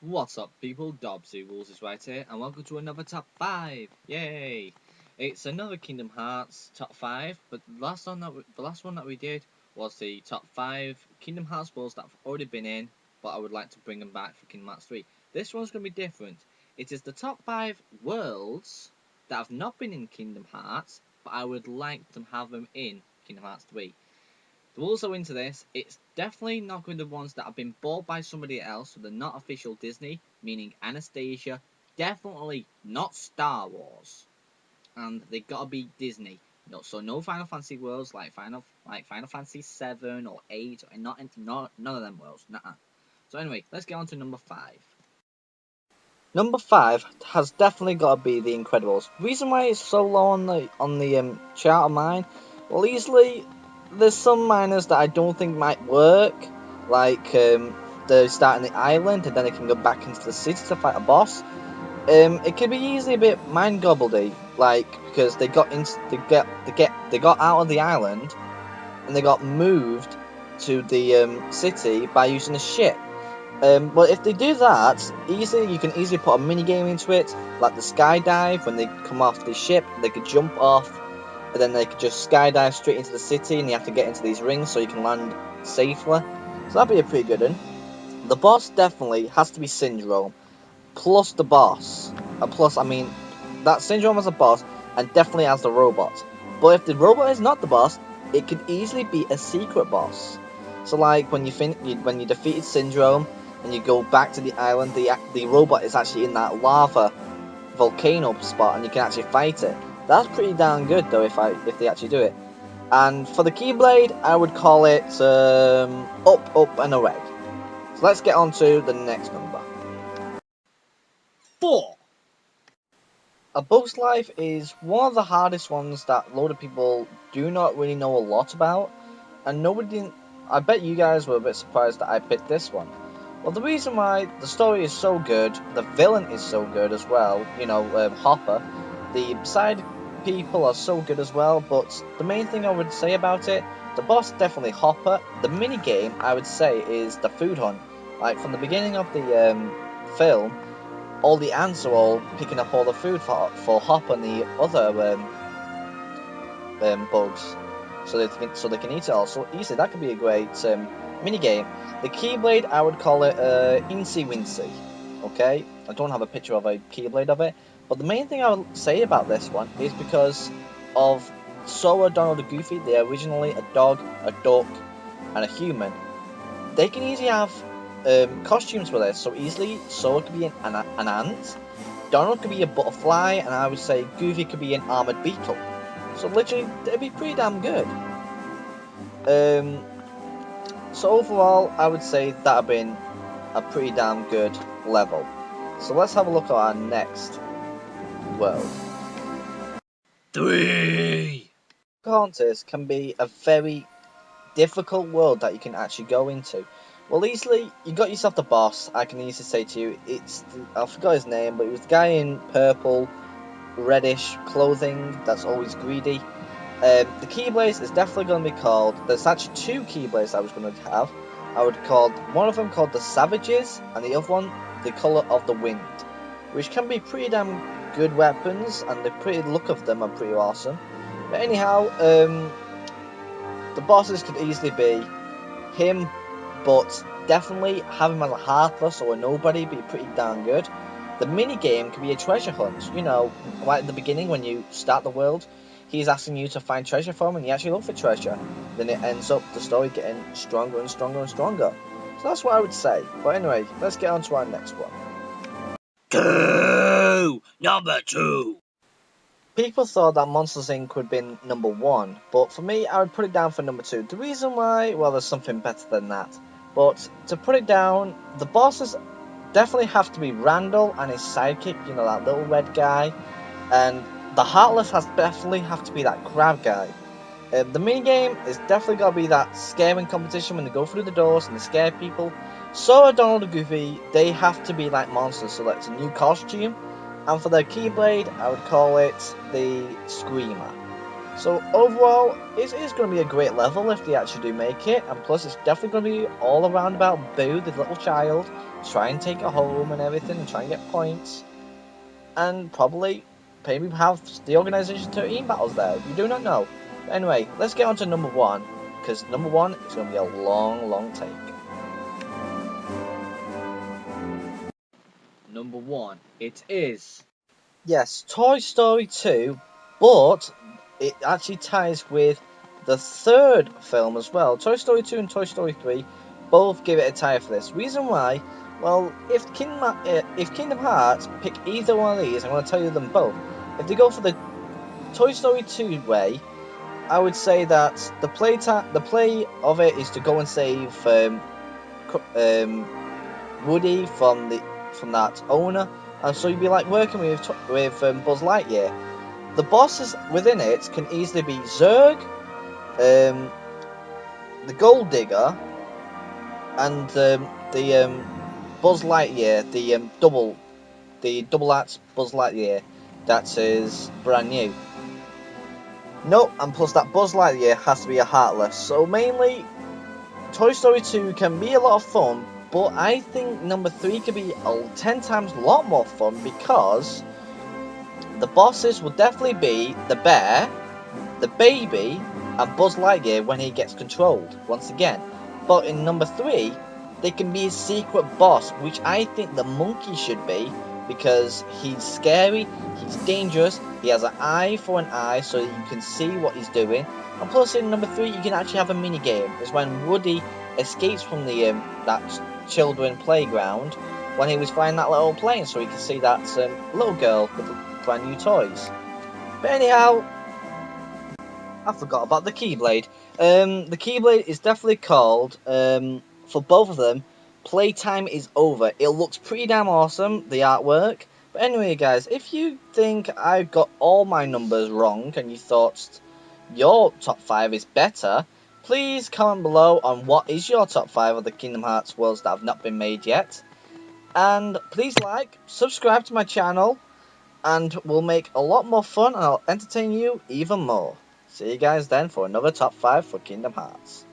What's up, people? Dobbsy Rules is right here, and welcome to another top 5. Yay! It's another Kingdom Hearts top 5, but the last one that we did was the top 5 Kingdom Hearts worlds that have already been in, but I would like to bring them back for Kingdom Hearts 3. This one's going to be different. It is the top 5 worlds that have not been in Kingdom Hearts, but I would like to have them in Kingdom Hearts 3. To also into this, it's definitely not going to be the ones that have been bought by somebody else, so they're not official Disney, meaning Anastasia, definitely not Star Wars, and they gotta be Disney. No, so no Final Fantasy worlds like Final Fantasy 7 or 8, or none of them worlds. Nuh-uh. So anyway, let's get on to number 5. Number 5 has definitely got to be The Incredibles. Reason why it's so low on the chart of mine, well, easily there's some minors that I don't think might work, like they start in the island and then they can go back into the city to fight a boss. It could be easily a bit mind gobbledy, like because they got out of the island and they got moved to the city by using a ship. But if they do that, you can easily put a mini game into it, like the skydive. When they come off the ship, they could jump off, and then they could just skydive straight into the city, and you have to get into these rings so you can land safely. So that'd be a pretty good one. The boss definitely has to be Syndrome, plus the boss. Plus, I mean, that Syndrome as a boss, and definitely as the robot. But if the robot is not the boss, it could easily be a secret boss. So, like when you defeated Syndrome and you go back to the island, the robot is actually in that lava volcano spot, and you can actually fight it. That's pretty damn good, though, if they actually do it. And for the Keyblade, I would call it up, up, and away. So let's get on to the next number. 4. A Bug's Life is one of the hardest ones that a lot of people do not really know a lot about, and nobody. I bet you guys were a bit surprised that I picked this one. Well, the reason why the story is so good, the villain is so good as well. Hopper. The side people are so good as well, but the main thing I would say about it, the boss definitely Hopper. The mini game I would say is the food hunt. Like from the beginning of the film, all the ants are all picking up all the food for Hop and the other bugs, so they can eat it all. So easily that could be a great mini game. The Keyblade, I would call it Incy Wincy. Okay, I don't have a picture of a Keyblade of it, but the main thing I would say about this one is because of Sora, Donald, and Goofy. They are originally a dog, a duck, and a human. They can easily have costumes for this, so easily Sora could be an ant, Donald could be a butterfly, and I would say Goofy could be an armored beetle. So literally, it'd be pretty damn good. Um, so overall, I would say that have been a pretty damn good level. So let's have a look at our next world. 3. Pocahontas can be a very difficult world that you can actually go into. Well, easily, you got yourself the boss. I can easily say to you, I forgot his name, but it was the guy in purple, reddish clothing that's always greedy. The Keyblades is definitely going to be called. There's actually 2 Keyblades I was going to have. I would call one of them called the Savages, and the other one the Color of the Wind, which can be pretty damn good weapons, and the pretty look of them are pretty awesome. But anyhow, the bosses could easily be him, but definitely have him as a heartless or a nobody be pretty darn good. The mini game can be a treasure hunt. Right at the beginning when you start the world, he's asking you to find treasure for him, and you actually look for treasure. Then it ends up the story getting stronger and stronger and stronger. So that's what I would say. But anyway, let's get on to our next one. 2. Number 2. People thought that Monsters Inc. would be number 1, but for me, I would put it down for number 2. The reason why, well, there's something better than that. But to put it down, the bosses definitely have to be Randall and his sidekick, that little red guy. And the Heartless has definitely have to be that crab guy. The minigame is definitely got to be that scaring competition when they go through the doors and they scare people. So Donald and Goofy, they have to be like monsters, so that's a new costume. And for the Keyblade, I would call it the Screamer. So overall, it is going to be a great level if they actually do make it, and plus it's definitely going to be all around about Boo, the little child, try and take her home and everything, and try and get points, and probably maybe have the Organisation 13 battles there. You do not know. But anyway, let's get on to number 1, because number 1 is going to be a long take. Number 1, it is. Yes, Toy Story 2, but it actually ties with the third film as well. Toy Story 2 and Toy Story 3 both give it a tie for this. Reason why? Well, if Kingdom Hearts pick either one of these, I'm going to tell you them both. If they go for the Toy Story 2 way, I would say that the play of it is to go and save Woody from that owner, and so you'd be like working with Buzz Lightyear. The bosses within it can easily be Zurg, the Gold Digger, and the Buzz Lightyear, the double axe Buzz Lightyear that is brand new. No, and plus that Buzz Lightyear has to be a Heartless. So mainly, Toy Story 2 can be a lot of fun, but I think number 3 could be 10 times a lot more fun because the bosses will definitely be the bear, the baby, and Buzz Lightyear when he gets controlled, once again. But in number 3, they can be a secret boss, which I think the monkey should be, because he's scary, he's dangerous, he has an eye for an eye so that you can see what he's doing. And plus in number 3, you can actually have a mini game. It's when Woody escapes from the that children playground when he was flying that little plane, so he can see that little girl with the brand new toys. But anyhow, I forgot about the Keyblade. The Keyblade is definitely called, for both of them, Playtime is Over. It looks pretty damn awesome, the artwork. But anyway, guys, if you think I got all my numbers wrong and you thought your top 5 is better, please comment below on what is your top 5 of the Kingdom Hearts worlds that have not been made yet. And please like, subscribe to my channel, and we'll make a lot more fun and I'll entertain you even more. See you guys then for another top 5 for Kingdom Hearts.